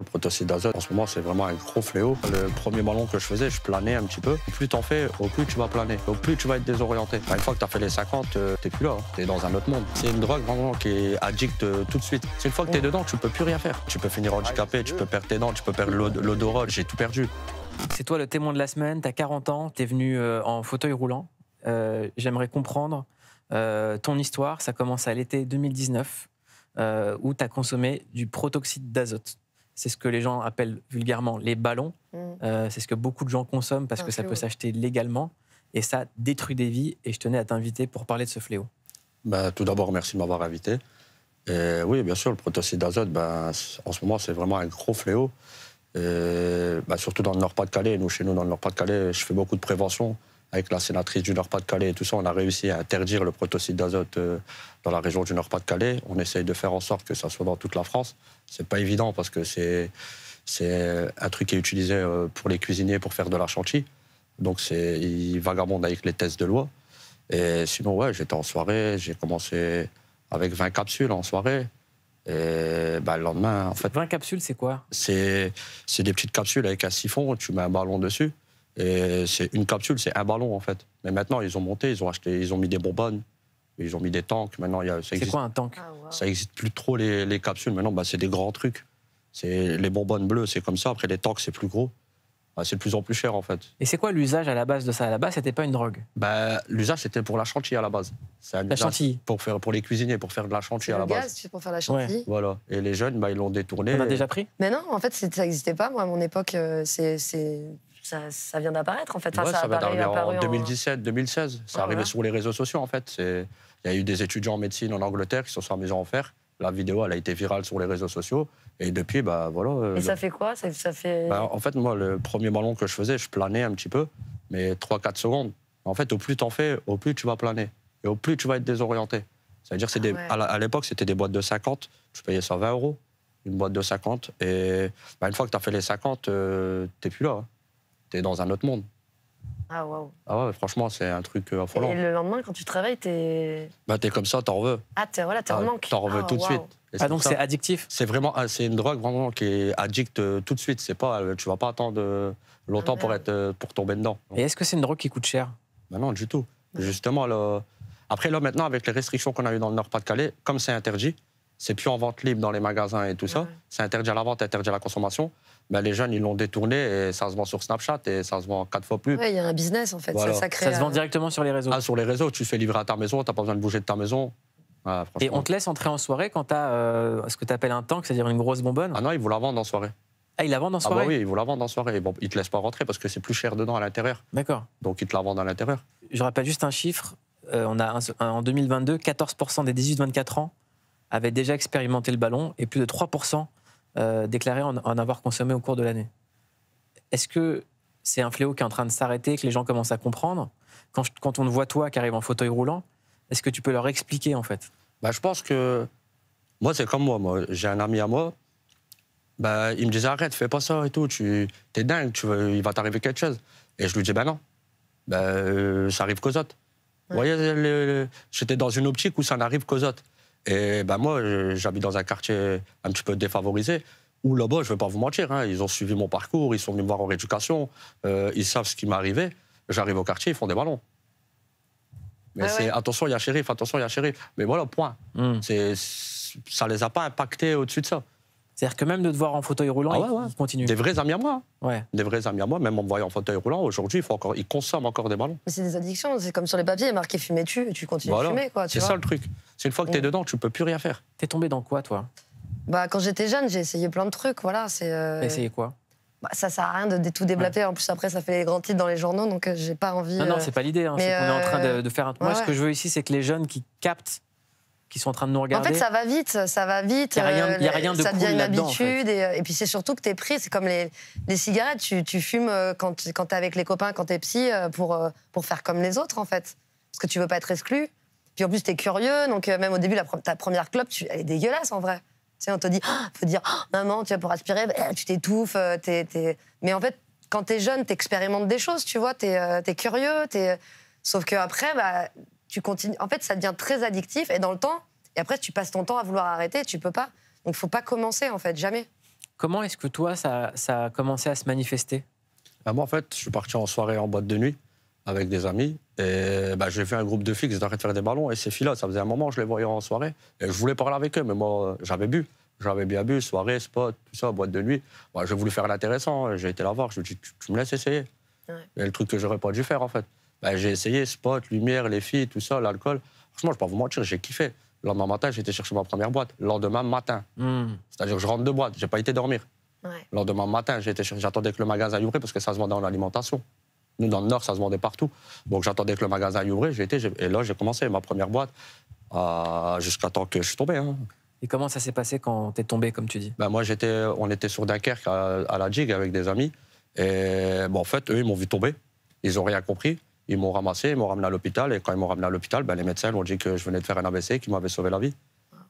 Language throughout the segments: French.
Le protoxyde d'azote, en ce moment, c'est vraiment un gros fléau. Le premier ballon que je faisais, je planais un petit peu. Au plus t'en fais, au plus tu vas planer. Au plus tu vas être désorienté. Une fois que t'as fait les 50, t'es plus là. T'es dans un autre monde. C'est une drogue vraiment qui est addict tout de suite. C'est une fois que t'es dedans, tu peux plus rien faire. Tu peux finir handicapé, tu peux perdre tes dents, tu peux perdre l'odorat. J'ai tout perdu. C'est toi le témoin de la semaine, t'as 40 ans, t'es venu en fauteuil roulant. J'aimerais comprendre ton histoire. Ça commence à l'été 2019, où t'as consommé du protoxyde d'azote. C'est ce que les gens appellent vulgairement les ballons. C'est ce que beaucoup de gens consomment parce que ça peut s'acheter légalement. Et ça détruit des vies. Et je tenais à t'inviter pour parler de ce fléau. Tout d'abord, merci de m'avoir invité. Et oui, bien sûr, le protoxyde d'azote, en ce moment, c'est vraiment un gros fléau. Surtout dans le Nord-Pas-de-Calais. Chez nous, dans le Nord-Pas-de-Calais, je fais beaucoup de prévention. Avec la sénatrice du Nord-Pas-de-Calais et tout ça, on a réussi à interdire le protoxyde d'azote dans la région du Nord-Pas-de-Calais. On essaye de faire en sorte que ça soit dans toute la France. C'est pas évident parce que c'est un truc qui est utilisé pour les cuisiniers pour faire de la chantilly. Donc il vagabonde avec les tests de loi. Et sinon, ouais, j'étais en soirée, j'ai commencé avec 20 capsules en soirée. Et le lendemain, en fait... 20 capsules, c'est quoi? C'est des petites capsules avec un siphon, tu mets un ballon dessus. Et c'est une capsule, c'est un ballon, en fait. Mais maintenant, ils ont monté, ils ont mis des bonbonnes, ils ont mis des tanks. Maintenant, c'est quoi un tank? Ça n'existe plus trop, les capsules. Maintenant, c'est des grands trucs. Les bonbonnes bleues, c'est comme ça. Après, les tanks, c'est plus gros. C'est de plus en plus cher, en fait. Et c'est quoi l'usage à la base de ça? À la base, c'était pas une drogue? L'usage, c'était pour la chantilly, à la base. La chantilly? Pour les cuisiniers, pour faire de la chantilly, à la base. Le gaz, c'est pour faire la chantilly. Ouais. Voilà. Et les jeunes, ils l'ont détourné. On a déjà pris? Mais non, en fait, ça n'existait pas. Moi, à mon époque, ça vient d'apparaître, en fait. Ouais, ça vient d'arriver en 2017, 2016. C'est arrivé voilà. sur les réseaux sociaux, en fait. Il y a eu des étudiants en médecine en Angleterre qui se sont amusés à en faire. La vidéo, elle a été virale sur les réseaux sociaux. Et depuis, voilà... Et ça fait quoi? Ça fait... En fait, moi, le premier ballon que je faisais, je planais un petit peu, mais 3-4 secondes. En fait, au plus t'en fais, au plus tu vas planer. Et au plus tu vas être désorienté. C'est-à-dire, à l'époque, c'était des boîtes de 50. Je payais ça 20 €, une boîte de 50. Et une fois que tu as fait les 50, t'es plus là. Hein. T'es dans un autre monde. Ah, waouh. Ah ouais, franchement, c'est un truc affolant. Et le lendemain, quand tu te réveilles, t'es... T'es comme ça, t'en veux. Ah, t'es en manque. T'en veux tout de suite. Donc c'est addictif? C'est une drogue vraiment qui est addict tout de suite. Tu vas pas attendre longtemps pour tomber dedans. Et est-ce que c'est une drogue qui coûte cher? Non, du tout. Justement, après, maintenant, avec les restrictions qu'on a eues dans le Nord-Pas-de-Calais, comme c'est interdit, c'est plus en vente libre dans les magasins et tout ça. C'est interdit à la vente, interdit à la consommation. Les jeunes, ils l'ont détourné et ça se vend sur Snapchat et ça se vend 4 fois plus. Oui, il y a un business, en fait. Voilà. Ça crée... Ça se vend directement sur les réseaux? Sur les réseaux, tu fais livrer à ta maison, t'as pas besoin de bouger de ta maison. Et on te laisse entrer en soirée quand t'as ce que tu appelles un tank, c'est-à-dire une grosse bonbonne? Ah non, ils vous la vendent en soirée. Ah, ils la vendent en soirée? Oui, ils vous la vendent en soirée. Bon, ils te laissent pas rentrer parce que c'est plus cher dedans à l'intérieur. D'accord. Donc ils te la vendent à l'intérieur. Je rappelle juste un chiffre. En 2022, 14% des 18-24 ans avaient déjà expérimenté le ballon et plus de 3% déclaraient en avoir consommé au cours de l'année. Est-ce que c'est un fléau qui est en train de s'arrêter, que les gens commencent à comprendre? Quand on te voit, toi, qui arrive en fauteuil roulant, est-ce que tu peux leur expliquer, en fait? Je pense que... Moi, c'est comme moi. J'ai un ami à moi. Il me disait, arrête, fais pas ça et tout. T'es dingue, il va t'arriver quelque chose. Et je lui dis, non. Ça arrive qu'aux autres. Vous voyez, j'étais dans une optique où ça n'arrive qu'aux autres. Et moi, j'habite dans un quartier un petit peu défavorisé, où là-bas, je ne vais pas vous mentir, hein, ils ont suivi mon parcours, ils sont venus me voir en rééducation, ils savent ce qui m'est arrivé. J'arrive au quartier, ils font des ballons. Mais attention, il y a shérif, attention, il y a shérif. Mais voilà, point. Ça les a pas impactés au-dessus de ça. C'est-à-dire que même de te voir en fauteuil roulant, ils continuent. Des vrais amis à moi. Ouais. Des vrais amis à moi, même en me voyant en fauteuil roulant, aujourd'hui, ils consomment encore des ballons. Mais c'est des addictions, c'est comme sur les papiers, il y a marqué fumer tu, et tu continues de fumer, quoi. C'est ça le truc. C'est une fois que t'es dedans, tu peux plus rien faire. T'es tombé dans quoi, toi? Quand j'étais jeune, j'ai essayé plein de trucs, voilà. T'as essayé quoi? Ça sert à rien de tout développer. En plus, après, ça fait les grands titres dans les journaux, donc j'ai pas envie... Non, c'est pas l'idée. Hein. C'est qu'on est en train de faire... Moi, ce que je veux ici, c'est que les jeunes qui captent, qui sont en train de nous regarder... En fait, ça va vite. Il n'y a rien de ça cool devient une là-dedans, habitude. En fait. Et puis, c'est surtout que t'es pris. C'est comme les cigarettes. Tu fumes quand t'es avec les copains, quand t'es psy, pour faire comme les autres, en fait. Parce que tu veux pas être exclu. Puis en plus, t'es curieux. Donc, même au début, ta première clope, elle est dégueulasse, en vrai. Tu sais, on te dit, faut dire, maman, tu vas pour respirer, tu t'étouffes. Mais en fait, quand t'es jeune, t'expérimentes des choses, tu vois. T'es curieux. Sauf qu'après, tu continues. En fait, ça devient très addictif. Et dans le temps... Et après, tu passes ton temps à vouloir arrêter, tu peux pas. Donc, faut pas commencer, en fait, jamais. Comment est-ce que toi, ça a commencé à se manifester? Moi, en fait, je suis parti en soirée en boîte de nuit avec des amis. Et j'ai vu un groupe de filles qui étaient en train de faire des ballons. Et ces filles-là, ça faisait un moment que je les voyais en soirée. Et je voulais parler avec eux, mais moi, j'avais bu. J'avais bien bu, soirée, spot, tout ça, boîte de nuit. J'ai voulu faire l'intéressant. J'ai été la voir. Je lui ai dit, tu me laisses essayer. Ouais. Et le truc que j'aurais pas dû faire, en fait. J'ai essayé, spot, lumière, les filles, tout ça, l'alcool. Franchement, je ne vais pas vous mentir, j'ai kiffé. Le lendemain matin, j'ai été chercher ma première boîte. Le lendemain matin. C'est-à-dire que je rentre de boîte. J'ai pas été dormir. Ouais. Le lendemain matin, j'attendais que le magasin ouvre parce que ça se vendait en alimentation. Nous, dans le Nord, ça se vendait partout. Donc, j'attendais que le magasin ouvre. Et là, j'ai commencé ma première boîte jusqu'à temps que je suis tombé. Hein. Et comment ça s'est passé quand t'es tombé, comme tu dis? Moi, on était sur Dunkerque à la Jig avec des amis. Et en fait, eux, ils m'ont vu tomber. Ils n'ont rien compris. Ils m'ont ramassé, ils m'ont ramené à l'hôpital. Et quand ils m'ont ramené à l'hôpital, les médecins m'ont dit que je venais de faire un AVC, qui m'avait sauvé la vie.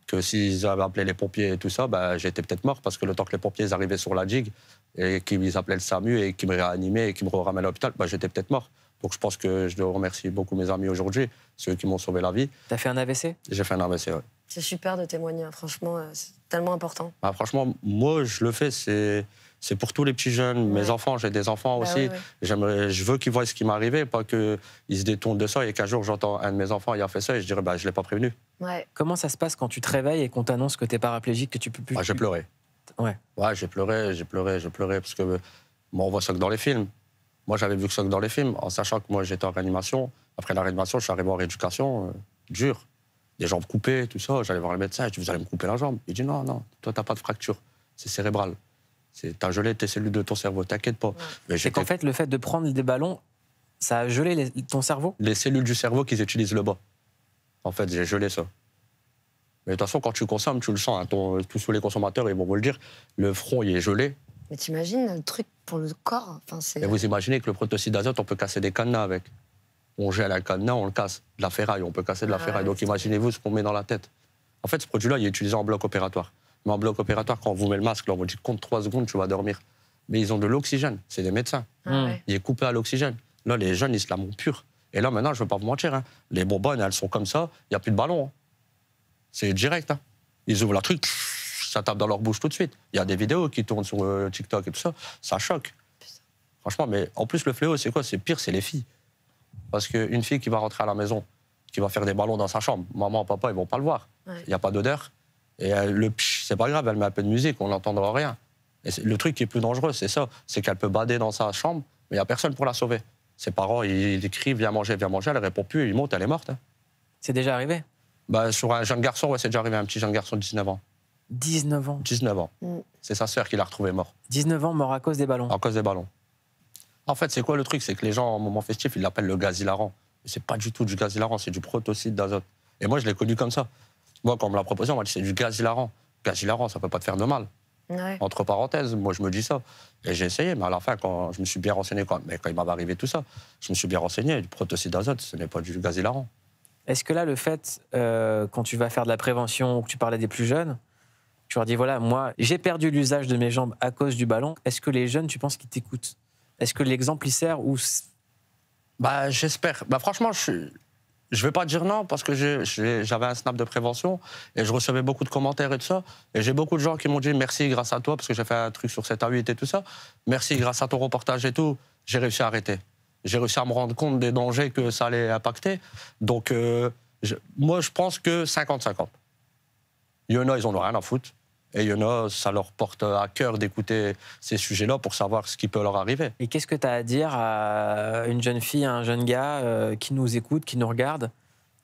Que s'ils avaient appelé les pompiers et tout ça, j'étais peut-être mort parce que le temps que les pompiers arrivaient sur la Jig et qu'ils appelaient le SAMU et qu'ils me réanimaient et qu'ils me ramenaient à l'hôpital, j'étais peut-être mort. Donc je pense que je dois remercier beaucoup mes amis aujourd'hui, ceux qui m'ont sauvé la vie. T'as fait un AVC? J'ai fait un AVC, oui. C'est super de témoigner, franchement, c'est tellement important. Franchement, moi, je le fais, c'est pour tous les petits jeunes, mes enfants, j'ai des enfants aussi. Ouais. Je veux qu'ils voient ce qui m'est arrivé, pas qu'ils se détournent de ça et qu'un jour j'entends un de mes enfants, il a fait ça et je dirais, je ne l'ai pas prévenu. Ouais. Comment ça se passe quand tu te réveilles et qu'on t'annonce que tu es paraplégique, que tu peux plus... J'ai pleuré. Ouais. J'ai pleuré, parce que moi, on voit ça que dans les films. Moi, j'avais vu que ça que dans les films, en sachant que moi, j'étais en réanimation. Après la réanimation, je suis arrivé en rééducation, dur. Des jambes coupées, tout ça. J'allais voir le médecin, je dis, vous allez me couper la jambe. Il dit, non, toi, t'as pas de fracture, c'est cérébral. T'as gelé tes cellules de ton cerveau, t'inquiète pas. Ouais. C'est qu'en fait, le fait de prendre des ballons, ça a gelé ton cerveau? Les cellules du cerveau qu'ils utilisent le bas. En fait, j'ai gelé ça. Mais de toute façon, quand tu consommes, tu le sens. Hein, tous les consommateurs, ils vont vous le dire. Le front, il est gelé. Mais t'imagines le truc pour le corps, Et vous imaginez que le protoxyde d'azote, on peut casser des cadenas avec. On gèle un cadenas, on le casse. De la ferraille, on peut casser de la ferraille. Donc imaginez-vous ce qu'on met dans la tête. En fait, ce produit-là, il est utilisé en bloc opératoire. Mais en bloc opératoire, quand on vous met le masque, là, on vous dit compte 3 secondes, tu vas dormir. Mais ils ont de l'oxygène, c'est des médecins. Il est coupé à l'oxygène. Là, les jeunes, ils se la montent pure. Et là, maintenant, je ne veux pas vous mentir, hein, les bonbonnes, elles sont comme ça, il n'y a plus de ballon. Hein. C'est direct. Hein. Ils ouvrent la truc, ça tape dans leur bouche tout de suite. Il y a des vidéos qui tournent sur TikTok et tout ça, ça choque. Franchement, mais en plus, le fléau, c'est quoi? C'est pire, c'est les filles. Parce qu'une fille qui va rentrer à la maison, qui va faire des ballons dans sa chambre, maman, papa, ils vont pas le voir. Il n'y a pas d'odeur. Et le psh, c'est pas grave, elle met un peu de musique, on n'entendra rien. Et le truc qui est plus dangereux, c'est ça, c'est qu'elle peut bader dans sa chambre, mais il n'y a personne pour la sauver. Ses parents, ils crient, viens manger, elle répond plus, ils montent, elle est morte. Hein. C'est déjà arrivé? Sur un jeune garçon, ouais, c'est déjà arrivé, un petit jeune garçon de 19 ans. 19 ans? 19 ans. C'est sa sœur qui l'a retrouvé mort. 19 ans, mort à cause des ballons? À cause des ballons. En fait, c'est quoi le truc? C'est que les gens, en moment festif, ils l'appellent le gaz hilarant. C'est pas du tout du gaz hilarant, c'est du protoxyde d'azote. Et moi, je l'ai connu comme ça. Moi, quand on me l'a proposé, on m'a dit c'est du gaz hilarant. Gaz hilarant, ça peut pas te faire de mal. Ouais. Entre parenthèses, moi, je me dis ça. Et j'ai essayé, mais à la fin, quand je me suis bien renseigné, quand il m'avait arrivé tout ça, je me suis bien renseigné. Du protoxyde d'azote, ce n'est pas du gaz hilarant. Est-ce que là, le fait, quand tu vas faire de la prévention ou que tu parlais des plus jeunes, tu leur dis, voilà, moi, j'ai perdu l'usage de mes jambes à cause du ballon. Est-ce que les jeunes, tu penses qu'ils t'écoutent? Est-ce que l'exemple, il sert ou... J'espère. Franchement, je vais pas dire non, parce que j'avais un snap de prévention et je recevais beaucoup de commentaires et tout ça. Et j'ai beaucoup de gens qui m'ont dit merci grâce à toi, parce que j'ai fait un truc sur 7 à 8 et tout ça. Merci grâce à ton reportage et tout, j'ai réussi à arrêter. J'ai réussi à me rendre compte des dangers que ça allait impacter. Donc, moi, je pense que 50-50. Il y en a, ils en ont rien à foutre. Et il y en a, ça leur porte à cœur d'écouter ces sujets-là pour savoir ce qui peut leur arriver. Et qu'est-ce que tu as à dire à une jeune fille, à un jeune gars qui nous écoute, qui nous regarde,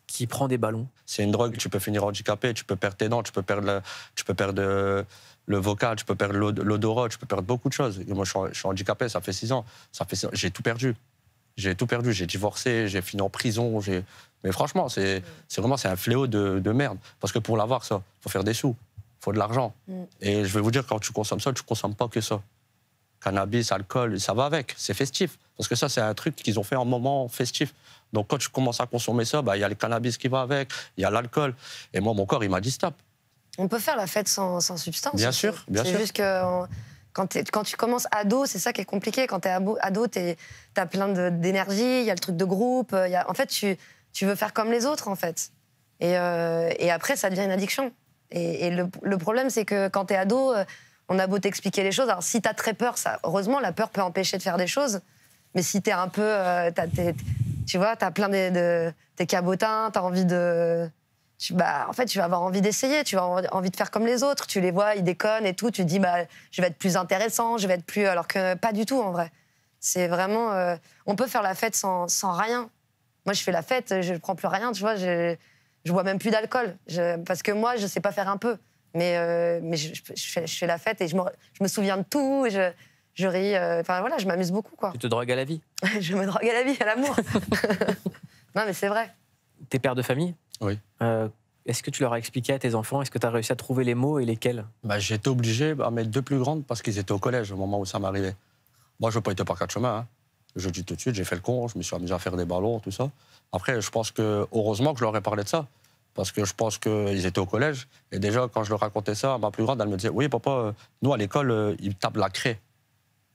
qui prend des ballons? C'est une drogue, tu peux finir handicapé, tu peux perdre tes dents, tu peux perdre le vocal, tu peux perdre l'odorat, tu peux perdre beaucoup de choses. Et moi, je suis handicapé, ça fait 6 ans. J'ai tout perdu. J'ai divorcé, j'ai fini en prison. Mais franchement, c'est un fléau de merde. Parce que pour l'avoir, ça, il faut faire des sous. Il faut de l'argent. Et je vais vous dire, quand tu consommes ça, tu ne consommes pas que ça. Cannabis, alcool, ça va avec. C'est festif. Parce que ça, c'est un truc qu'ils ont fait en moment festif. Donc, quand tu commences à consommer ça, il y a le cannabis qui va avec, il y a l'alcool. Et moi, mon corps, il m'a dit stop. On peut faire la fête sans substance. Bien sûr, bien sûr. C'est juste que quand tu commences ado, c'est ça qui est compliqué. Quand tu es ado, tu as plein d'énergie, il y a le truc de groupe. En fait, tu veux faire comme les autres, en fait. Et après, ça devient une addiction. Et le problème, c'est que quand t'es ado, on a beau t'expliquer les choses. Alors, si t'as très peur, ça, heureusement, la peur peut empêcher de faire des choses. Mais si t'es un peu... tu vois, t'as plein t'es cabotin, t'as envie de... en fait, tu vas avoir envie d'essayer, tu vas avoir envie de faire comme les autres. Tu les vois, ils déconnent et tout. Tu te dis, je vais être plus intéressant, je vais être plus... Alors que pas du tout, en vrai. C'est vraiment... on peut faire la fête sans rien. Moi, je fais la fête, je ne prends plus rien, tu vois. Je bois même plus d'alcool. Parce que moi, je ne sais pas faire un peu. Mais je fais la fête et je me souviens de tout. Je ris. Enfin, voilà, je m'amuse beaucoup, quoi. Tu te drogues à la vie. Je me drogue à la vie, à l'amour. Non, mais c'est vrai. T'es père de famille. Oui. Est-ce que tu leur as expliqué à tes enfants? Est-ce que tu as réussi à trouver les mots et lesquels? J'ai été obligé à mettre 2 plus grandes parce qu'ils étaient au collège au moment où ça m'arrivait. Moi, je n'ai pas été par 4 chemins. Hein. Je dis tout de suite, j'ai fait le con, je me suis amusé à faire des ballons, tout ça. Après, je pense que, heureusement que je leur ai parlé de ça. Parce que je pense qu'ils étaient au collège. Et déjà, quand je leur racontais ça, ma plus grande, elle me disait, oui, papa, nous, à l'école, ils tapent la craie.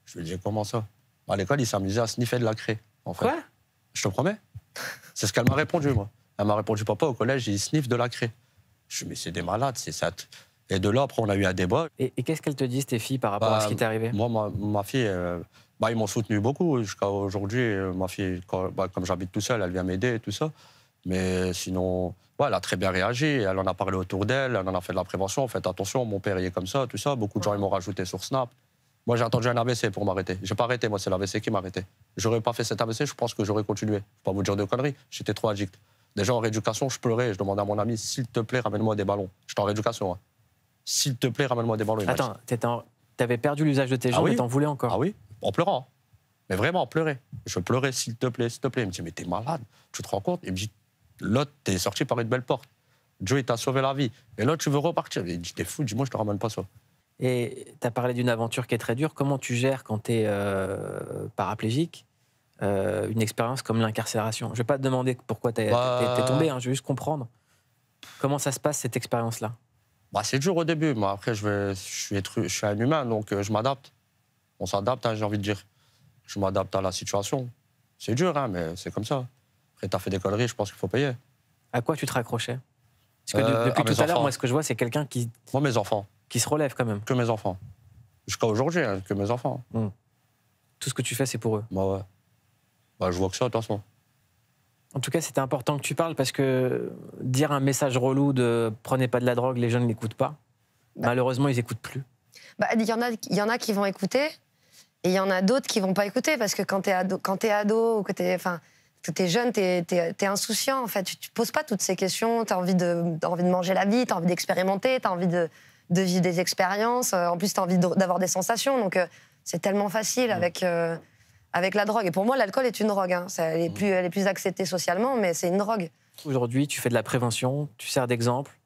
Je lui disais, comment ça? À l'école, ils s'amusaient à sniffer de la craie, en fait. Quoi? Je te promets. C'est ce qu'elle m'a répondu, moi. Elle m'a répondu, papa, au collège, ils sniffent de la craie. Je lui dis, mais c'est des malades, c'est ça. Et de là, après, on a eu un débat. Et qu'est-ce qu'elles te disent, tes filles, par rapport à ce qui t'est arrivé? Moi, ma fille, ils m'ont soutenu beaucoup. Jusqu'à aujourd'hui, ma fille, comme j'habite tout seul, elle vient m'aider et tout ça. Mais sinon, elle a très bien réagi. Elle en a parlé autour d'elle, elle en a fait de la prévention. Faites attention, mon père, il est comme ça, tout ça. Beaucoup de gens, ils m'ont rajouté sur Snap. Moi, j'ai attendu un AVC pour m'arrêter. J'ai pas arrêté, moi, c'est l'AVC qui m'a arrêté. J'aurais pas fait cet AVC, je pense que j'aurais continué. Je vais pas vous dire de conneries, j'étais trop addict. Déjà, en rééducation, je pleurais. Je demandais à mon ami, s'il te plaît, ramène-moi des ballons. J'étais en rééducation. Hein. S'il te plaît, ramène-moi des ballons. Attends, t'avais perdu l'usage de tes jambes, oui. mais t'en voulais encore? Ah oui, en pleurant. Mais vraiment, en pleurant. Je pleurais, s'il te plaît, s'il te plaît. Il me dit, mais t'es malade, tu te rends compte? Il me dit, l'autre, t'es sorti par une belle porte. Dieu, il t'a sauvé la vie. Et là, tu veux repartir. Il dit, t'es fou, dis-moi, je te ramène pas ça. Et tu as parlé d'une aventure qui est très dure. Comment tu gères quand tu es paraplégique une expérience comme l'incarcération? Je ne vais pas te demander pourquoi tu es tombé, hein, je veux juste comprendre. Comment ça se passe, cette expérience-là? C'est dur au début, mais après, je suis un humain, donc je m'adapte. On s'adapte, hein, j'ai envie de dire. Je m'adapte à la situation. C'est dur, hein, mais c'est comme ça. Après, tu as fait des conneries, je pense qu'il faut payer. À quoi tu te raccrochais? Parce que depuis tout à l'heure, moi, ce que je vois, c'est quelqu'un qui... Moi, mes enfants. Qui se relève quand même. Que mes enfants. Jusqu'à aujourd'hui, hein, que mes enfants. Tout ce que tu fais, c'est pour eux. Ouais. Je vois que ça, de toute façon. En tout cas, c'était important que tu parles parce que dire un message relou de « prenez pas de la drogue », les jeunes n'écoutent pas. Malheureusement, ils n'écoutent plus. Il y en a qui vont écouter et il y en a d'autres qui vont pas écouter parce que quand t'es ado ou que t'es jeune, t'es insouciant, en fait. Tu poses pas toutes ces questions, t'as envie de manger la vie, t'as envie d'expérimenter, t'as envie de vivre des expériences. En plus, t'as envie d'avoir des sensations. Donc, c'est tellement facile avec la drogue. Et pour moi, l'alcool est une drogue. Hein. Elle est plus acceptée socialement, mais c'est une drogue. Aujourd'hui, tu fais de la prévention, tu sers d'exemple,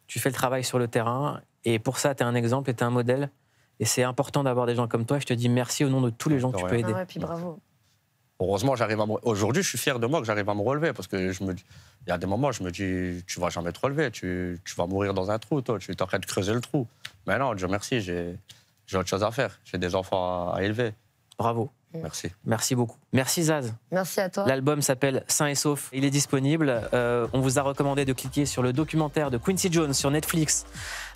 tu fais le travail sur le terrain. Et pour ça, tu es un exemple et tu es un modèle. Et c'est important d'avoir des gens comme toi. Je te dis merci au nom de tous les gens que tu peux aider. Puis bravo. Heureusement, aujourd'hui, je suis fier de moi que j'arrive à me relever. Parce que il y a des moments, je me dis, tu vas jamais te relever. Tu vas mourir dans un trou, toi. Tu es en train de creuser le trou. Mais non, Dieu merci, j'ai autre chose à faire. J'ai des enfants à élever. Bravo. Merci. Merci beaucoup. Merci Zaz. Merci à toi. L'album s'appelle Sain et Sauf. Il est disponible. On vous a recommandé de cliquer sur le documentaire de Quincy Jones sur Netflix,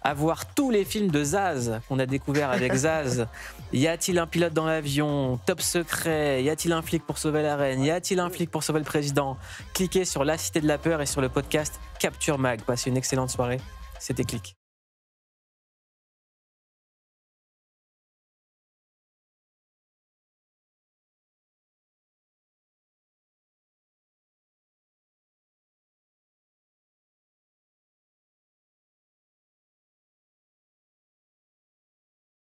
à voir tous les films de Zaz qu'on a découverts avec Zaz. Y a-t-il un pilote dans l'avion? Top secret. Y a-t-il un flic pour sauver la reine? Y a-t-il un flic pour sauver le président? Cliquez sur La Cité de la Peur et sur le podcast Capture Mag. Passez une excellente soirée. C'était Click.